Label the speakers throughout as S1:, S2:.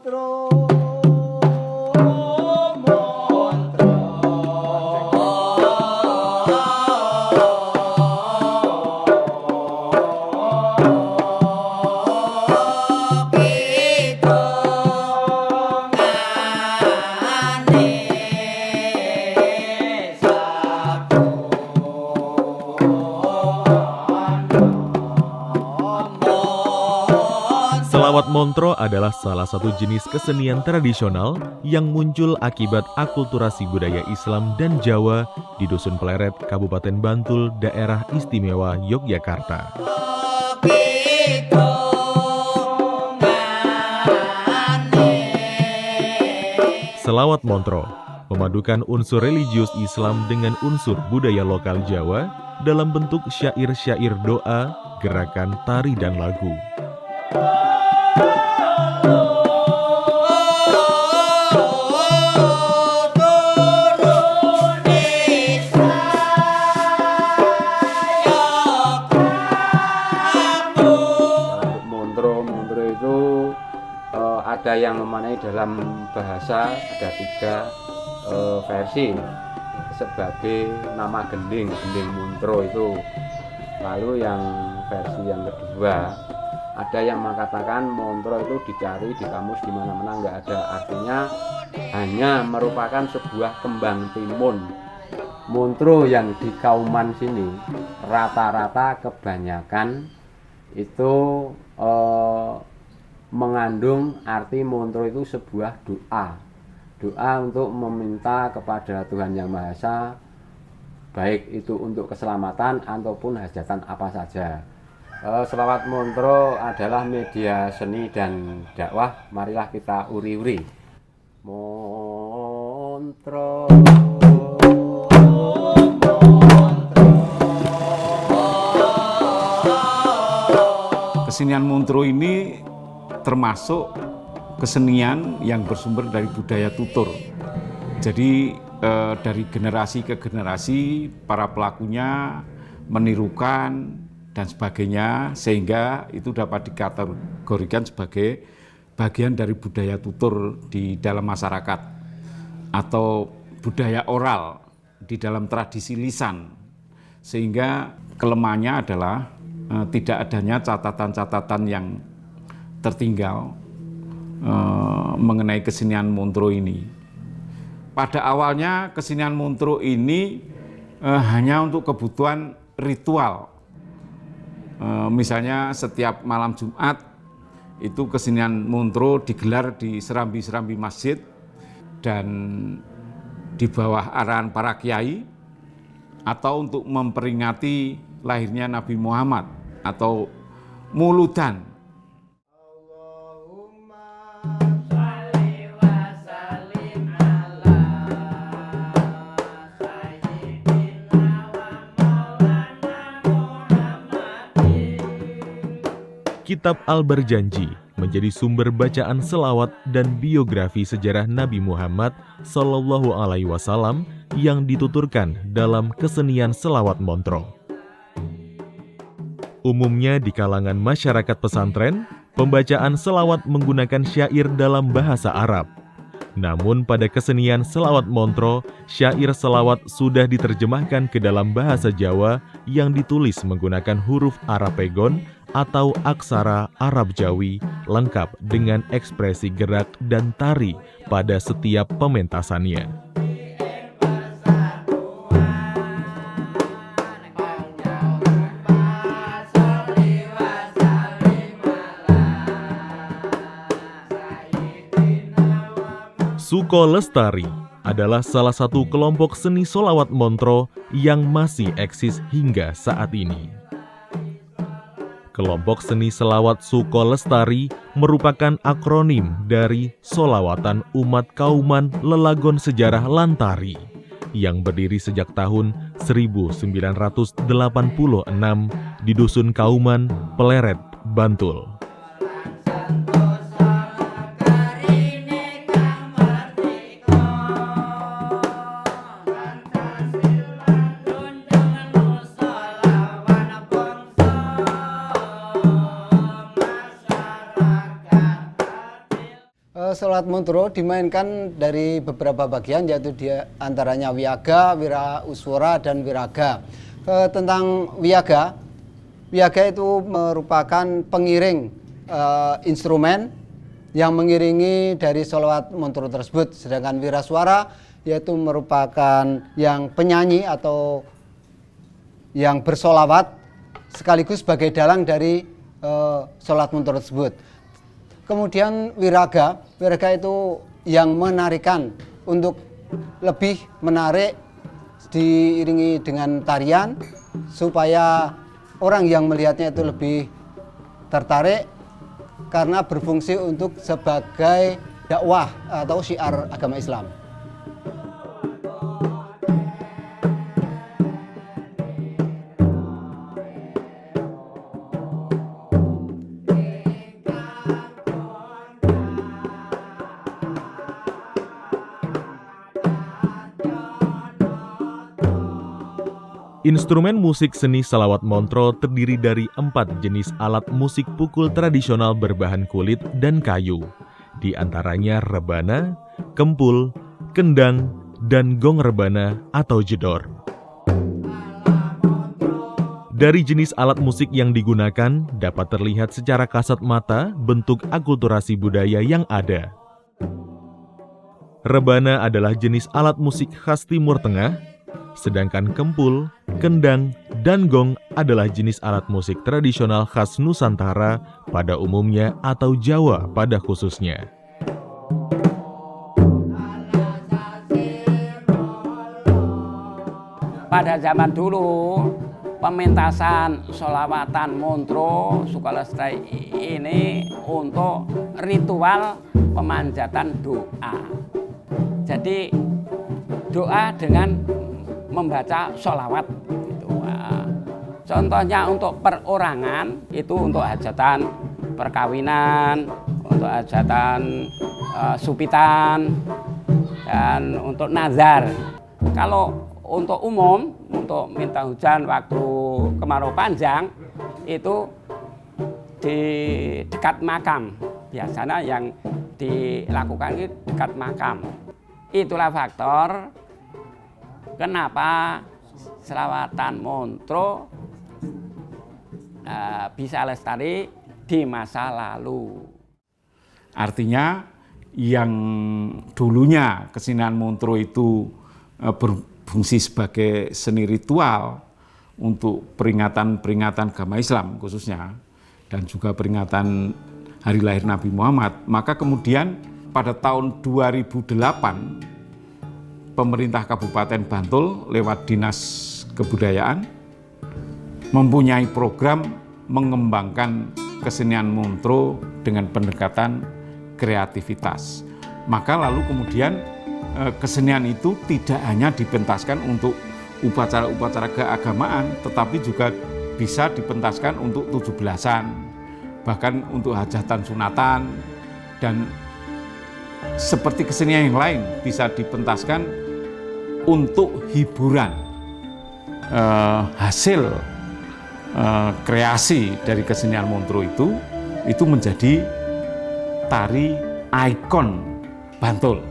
S1: montro.
S2: Selawat Montro adalah salah satu jenis kesenian tradisional yang muncul akibat akulturasi budaya Islam dan Jawa di Dusun Pleret, Kabupaten Bantul, Daerah Istimewa Yogyakarta. Selawat Montro memadukan unsur religius Islam dengan unsur budaya lokal Jawa dalam bentuk syair-syair doa, gerakan tari dan lagu.
S3: Montro itu ada yang memaknai dalam bahasa ada 3 versi sebagai nama gending Montro itu. Lalu yang versi yang kedua ada yang mengatakan Montro itu dicari di kamus di mana-mana nggak ada, artinya hanya merupakan sebuah kembang timun. Montro yang di Kauman sini rata-rata kebanyakan itu mengandung arti montro itu sebuah doa untuk meminta kepada Tuhan Yang Maha Esa, baik itu untuk keselamatan ataupun hajatan apa saja. Selawat Montro adalah media seni dan dakwah. Marilah kita uri-uri. Montro.
S4: Kesenian Montro ini termasuk kesenian yang bersumber dari budaya tutur. Jadi dari generasi ke generasi para pelakunya menirukan dan sebagainya, sehingga itu dapat dikategorikan sebagai bagian dari budaya tutur di dalam masyarakat atau budaya oral di dalam tradisi lisan, sehingga kelemahannya adalah tidak adanya catatan-catatan yang tertinggal mengenai kesenian Montro ini. Pada awalnya kesenian Montro ini hanya untuk kebutuhan ritual. Misalnya setiap malam Jumat itu kesenian Montro digelar di serambi-serambi masjid dan di bawah arahan para kiai, atau untuk memperingati lahirnya Nabi Muhammad atau Muludan.
S2: Kitab Al-Barjanji menjadi sumber bacaan selawat dan biografi sejarah Nabi Muhammad Sallallahu Alaihi Wasallam yang dituturkan dalam kesenian selawat Montro. Umumnya di kalangan masyarakat pesantren, pembacaan selawat menggunakan syair dalam bahasa Arab. Namun pada kesenian selawat Montro, syair selawat sudah diterjemahkan ke dalam bahasa Jawa yang ditulis menggunakan huruf Arapegon atau aksara Arab Jawi, lengkap dengan ekspresi gerak dan tari pada setiap pementasannya. Suko Lestari adalah salah satu kelompok seni solawat Montro yang masih eksis hingga saat ini. Kelompok seni selawat Suko Lestari merupakan akronim dari Solawatan Umat Kauman Lelagon Sejarah Lantari yang berdiri sejak tahun 1986 di Dusun Kauman, Pleret, Bantul.
S1: Sholat Montro dimainkan dari beberapa bagian, yaitu antaranya wiyaga, wira uswara, dan wiraga. Tentang wiyaga itu merupakan pengiring instrumen yang mengiringi dari sholawat Montro tersebut. Sedangkan wira suara yaitu merupakan yang penyanyi atau yang bersolawat sekaligus sebagai dalang dari sholat Montro tersebut. Kemudian wiraga itu yang menarikan, untuk lebih menarik diiringi dengan tarian supaya orang yang melihatnya itu lebih tertarik, karena berfungsi untuk sebagai dakwah atau syiar agama Islam.
S2: Instrumen musik seni Selawat Montro terdiri dari 4 jenis alat musik pukul tradisional berbahan kulit dan kayu, di antaranya rebana, kempul, kendang, dan gong rebana atau jedor. Dari jenis alat musik yang digunakan, dapat terlihat secara kasat mata bentuk akulturasi budaya yang ada. Rebana adalah jenis alat musik khas Timur Tengah, sedangkan kempul, kendang, dan gong adalah jenis alat musik tradisional khas Nusantara pada umumnya atau Jawa pada khususnya.
S5: Pada zaman dulu, pementasan sholawatan Montro Sukalestai ini untuk ritual pemanjatan doa. Jadi doa dengan membaca sholawat gitu. Contohnya untuk perorangan itu untuk hajatan perkawinan, untuk hajatan supitan, dan untuk nazar. Kalau untuk umum, untuk minta hujan waktu kemarau panjang itu di dekat makam. Biasanya yang dilakukan itu dekat makam. Itulah faktor kenapa selawatan Montro bisa lestari di masa lalu.
S4: Artinya yang dulunya kesenian Montro itu berfungsi sebagai seni ritual untuk peringatan-peringatan agama Islam khususnya, dan juga peringatan hari lahir Nabi Muhammad, maka kemudian pada tahun 2008 pemerintah Kabupaten Bantul lewat Dinas Kebudayaan mempunyai program mengembangkan kesenian Montro dengan pendekatan kreativitas. Maka lalu kemudian kesenian itu tidak hanya dipentaskan untuk upacara-upacara keagamaan, tetapi juga bisa dipentaskan untuk 17-an, bahkan untuk hajatan sunatan, dan seperti kesenian yang lain bisa dipentaskan untuk hiburan. Hasil kreasi dari kesenian Montro itu menjadi tari ikon Bantul.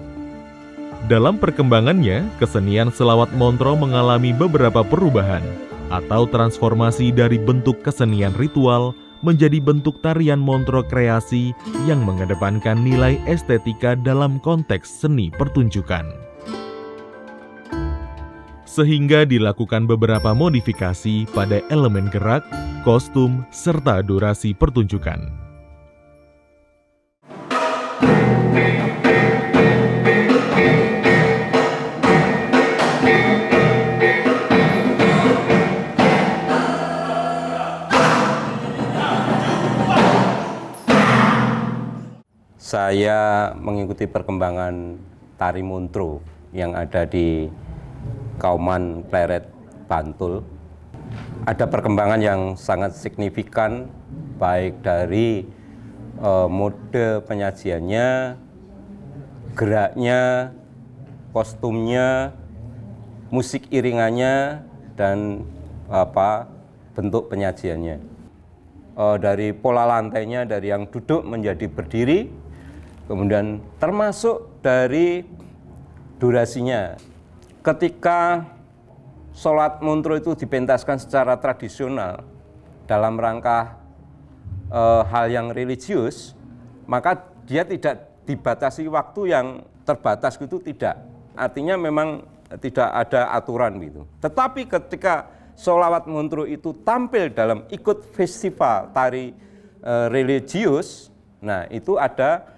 S2: Dalam perkembangannya, kesenian Selawat Montro mengalami beberapa perubahan atau transformasi dari bentuk kesenian ritual menjadi bentuk tarian Montro kreasi yang mengedepankan nilai estetika dalam konteks seni pertunjukan. Sehingga dilakukan beberapa modifikasi pada elemen gerak, kostum, serta durasi pertunjukan.
S3: Saya mengikuti perkembangan tari Montro yang ada di Kauman Pleret, Bantul. Ada perkembangan yang sangat signifikan, baik dari mode penyajiannya, geraknya, kostumnya, musik iringannya, dan bentuk penyajiannya. Dari pola lantainya, dari yang duduk menjadi berdiri,
S6: Kemudian termasuk dari durasinya. Ketika sholat muntro itu dipentaskan secara tradisional dalam rangka hal yang religius, maka dia tidak dibatasi waktu yang terbatas gitu, tidak. Artinya memang tidak ada aturan gitu. Tetapi ketika sholawat muntro itu tampil dalam ikut festival tari religius, nah itu ada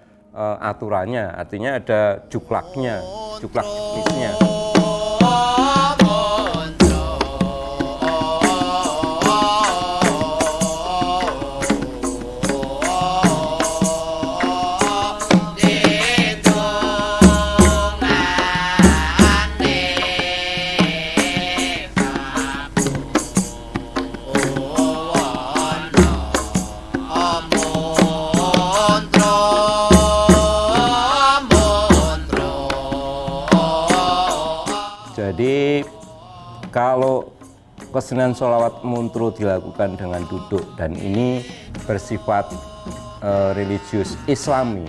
S6: aturannya, artinya ada juklaknya, juklak teknisnya. Jadi kalau kesenian sholawat muntro dilakukan dengan duduk dan ini bersifat religius Islami,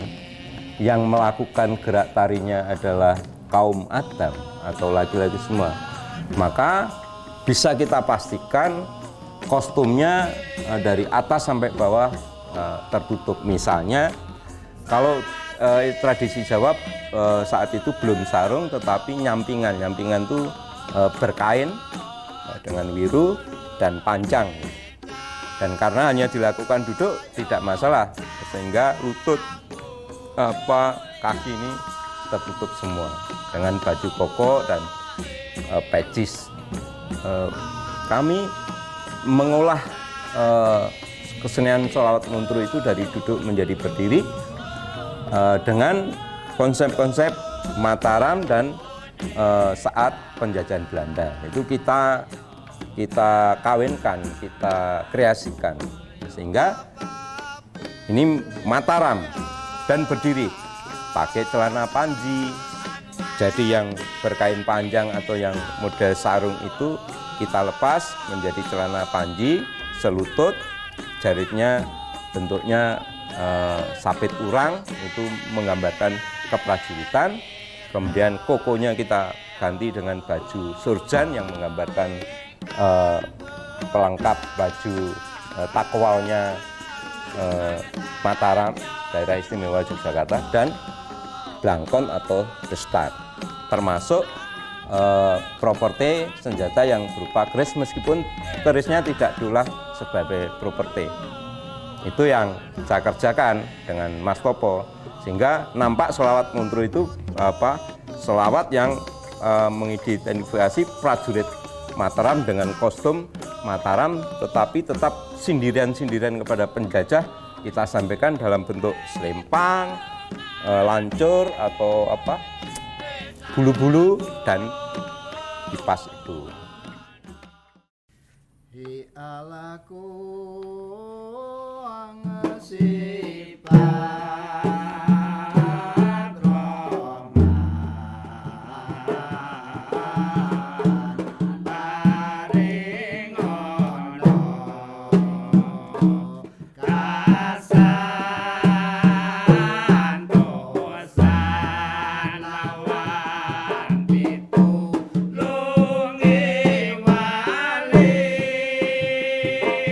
S6: yang melakukan gerak tarinya adalah kaum Adam atau laki-laki semua, maka bisa kita pastikan kostumnya dari atas sampai bawah tertutup. Misalnya kalau tradisi Jawa saat itu belum sarung tetapi nyampingan itu berkain dengan wiru dan pancang, dan karena hanya dilakukan duduk tidak masalah sehingga lutut kaki ini tertutup semua dengan baju koko dan pecis. Kami mengolah kesenian sholawat muntro itu dari duduk menjadi berdiri dengan konsep-konsep Mataram dan saat penjajahan Belanda. Itu kita kawinkan, kita kreasikan sehingga ini Mataram dan berdiri pakai celana panji. Jadi yang berkain panjang atau yang model sarung itu kita lepas menjadi celana panji, selutut, jaritnya bentuknya sapit urang, itu menggambarkan keprajuritan. Kemudian kokonya kita ganti dengan baju surjan yang menggambarkan pelengkap baju takwalnya Mataram, daerah istimewa Yogyakarta, dan blangkon atau destar, termasuk properti senjata yang berupa keris, meskipun kerisnya tidak diolah sebagai properti. Itu yang saya kerjakan dengan Mas Popo, sehingga nampak sholawat muntro itu sholawat yang mengidentifikasi prajurit Mataram dengan kostum Mataram, tetapi tetap sindiran-sindiran kepada penjajah kita sampaikan dalam bentuk selempang, lancur atau bulu-bulu dan kipas itu.
S1: Hi alaku angesipa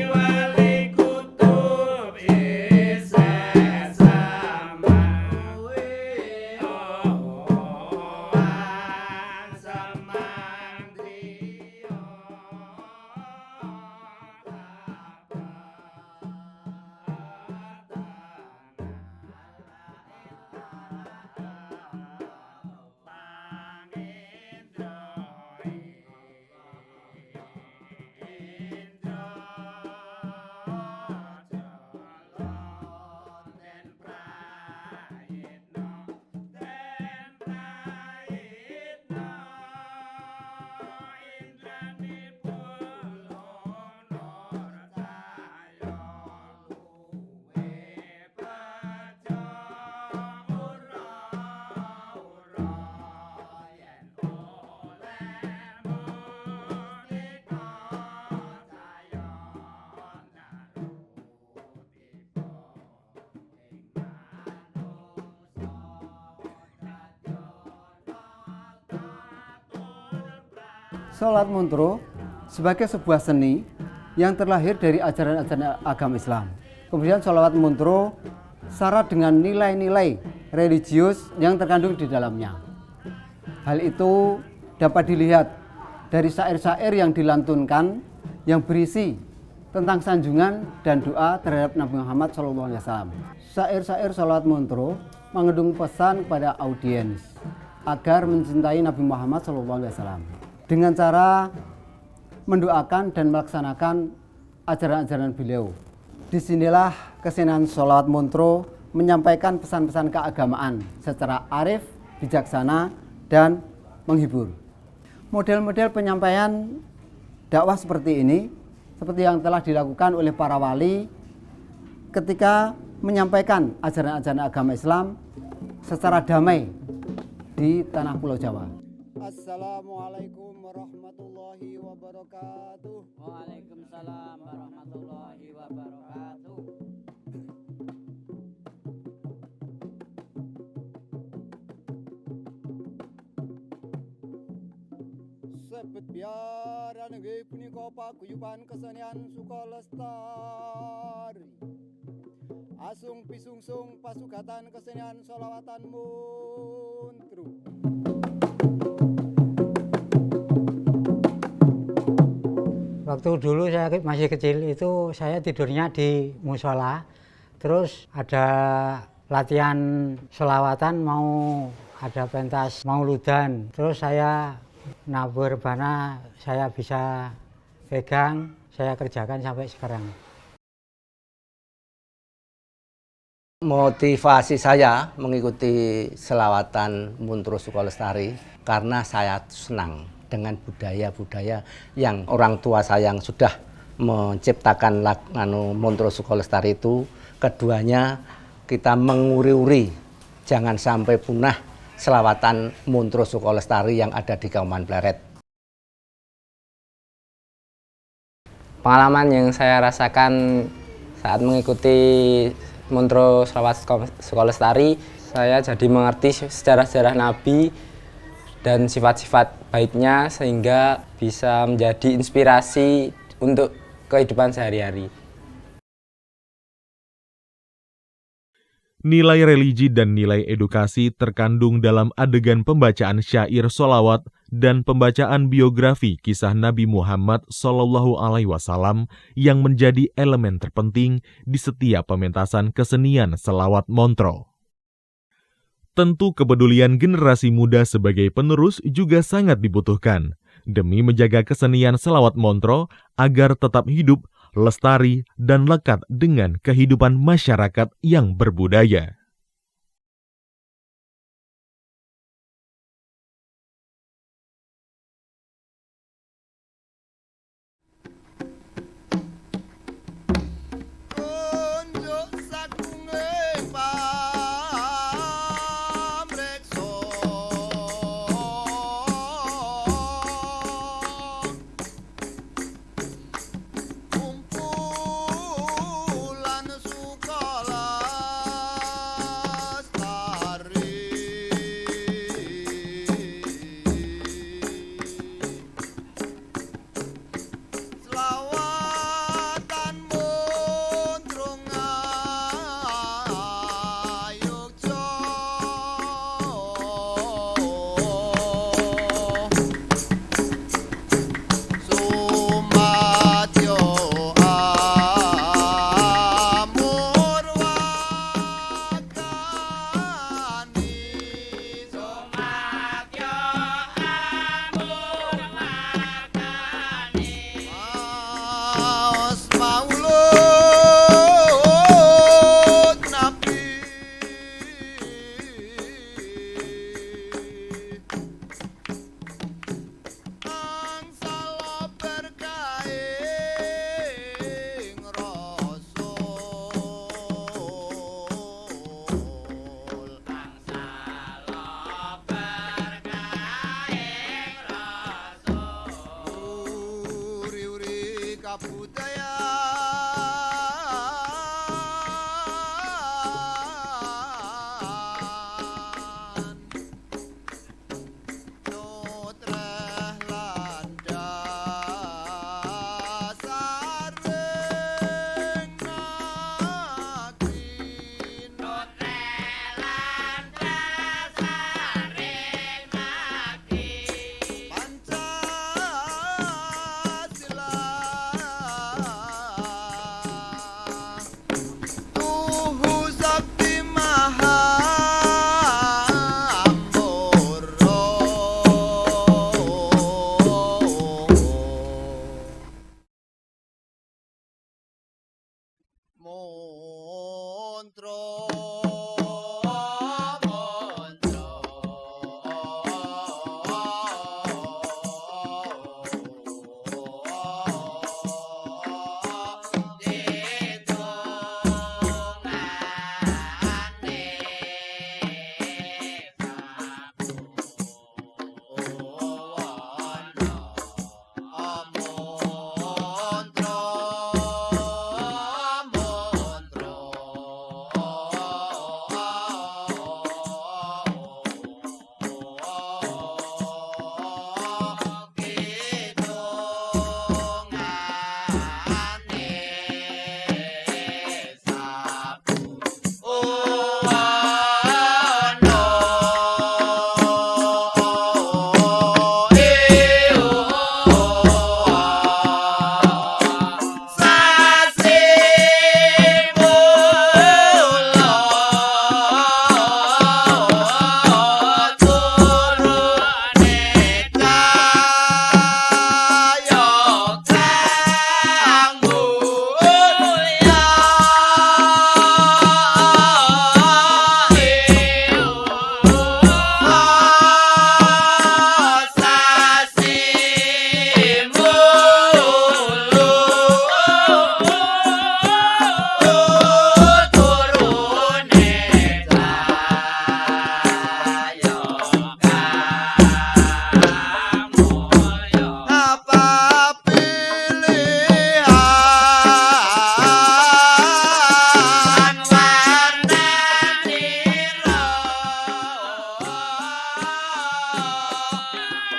S7: Wali kutub Islam
S1: Sholat Montro sebagai sebuah seni yang terlahir dari ajaran-ajaran agama Islam. Kemudian sholawat Montro syarat dengan nilai-nilai religius yang terkandung di dalamnya. Hal itu dapat dilihat dari syair-syair yang dilantunkan yang berisi tentang sanjungan dan doa terhadap Nabi Muhammad SAW. Syair-syair sholawat Montro mengandung pesan kepada audiens agar mencintai Nabi Muhammad SAW dengan cara mendoakan dan melaksanakan ajaran-ajaran beliau. Disinilah kesenian sholawat Montro menyampaikan pesan-pesan keagamaan secara arif, bijaksana, dan menghibur. Model-model penyampaian dakwah seperti ini, seperti yang telah dilakukan oleh para wali ketika menyampaikan ajaran-ajaran agama Islam secara damai di tanah Pulau Jawa. Assalamualaikum warahmatullahi wabarakatuh.
S5: Waalaikumsalam warahmatullahi wabarakatuh.
S1: Sebet biaran nggih punika paguyuban kesenian Suka Lestari. Asung pisungsung pasugatan kesenian sholawatan Montro.
S7: Waktu dulu saya masih kecil itu saya tidurnya di musola. Terus ada latihan sholawatan, mau ada pentas mauludan. Terus saya nabur bana, saya bisa pegang, saya kerjakan sampai sekarang.
S8: Motivasi saya mengikuti selawatan Montro Suka Lestari karena saya senang dengan budaya-budaya yang orang tua saya yang sudah menciptakan Montro Suka Lestari itu. Keduanya kita menguri-uri jangan sampai punah selawatan Montro Suka Lestari yang ada di Kauman Pleret.
S9: Pengalaman yang saya rasakan saat mengikuti Montro Selawat Suka Lestari, saya jadi mengerti sejarah-sejarah Nabi dan sifat-sifat baiknya sehingga bisa menjadi inspirasi untuk kehidupan sehari-hari.
S2: Nilai religi dan nilai edukasi terkandung dalam adegan pembacaan syair sholawat dan pembacaan biografi kisah Nabi Muhammad SAW yang menjadi elemen terpenting di setiap pementasan kesenian selawat Montro. Tentu kepedulian generasi muda sebagai penerus juga sangat dibutuhkan demi menjaga kesenian selawat Montro agar tetap hidup, lestari, dan lekat dengan kehidupan masyarakat yang berbudaya.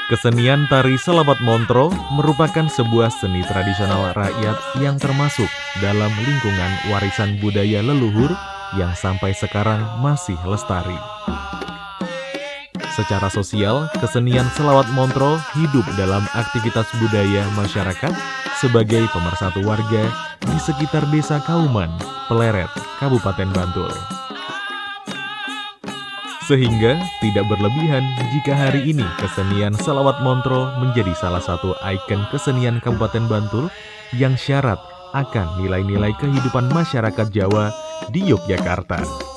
S2: Kesenian tari Selawat Montro merupakan sebuah seni tradisional rakyat yang termasuk dalam lingkungan warisan budaya leluhur yang sampai sekarang masih lestari. Secara sosial, kesenian Selawat Montro hidup dalam aktivitas budaya masyarakat sebagai pemersatu warga di sekitar Desa Kauman, Peleret, Kabupaten Bantul. Sehingga tidak berlebihan jika hari ini kesenian Selawat Montro menjadi salah satu ikon kesenian Kabupaten Bantul yang syarat akan nilai-nilai kehidupan masyarakat Jawa di Yogyakarta.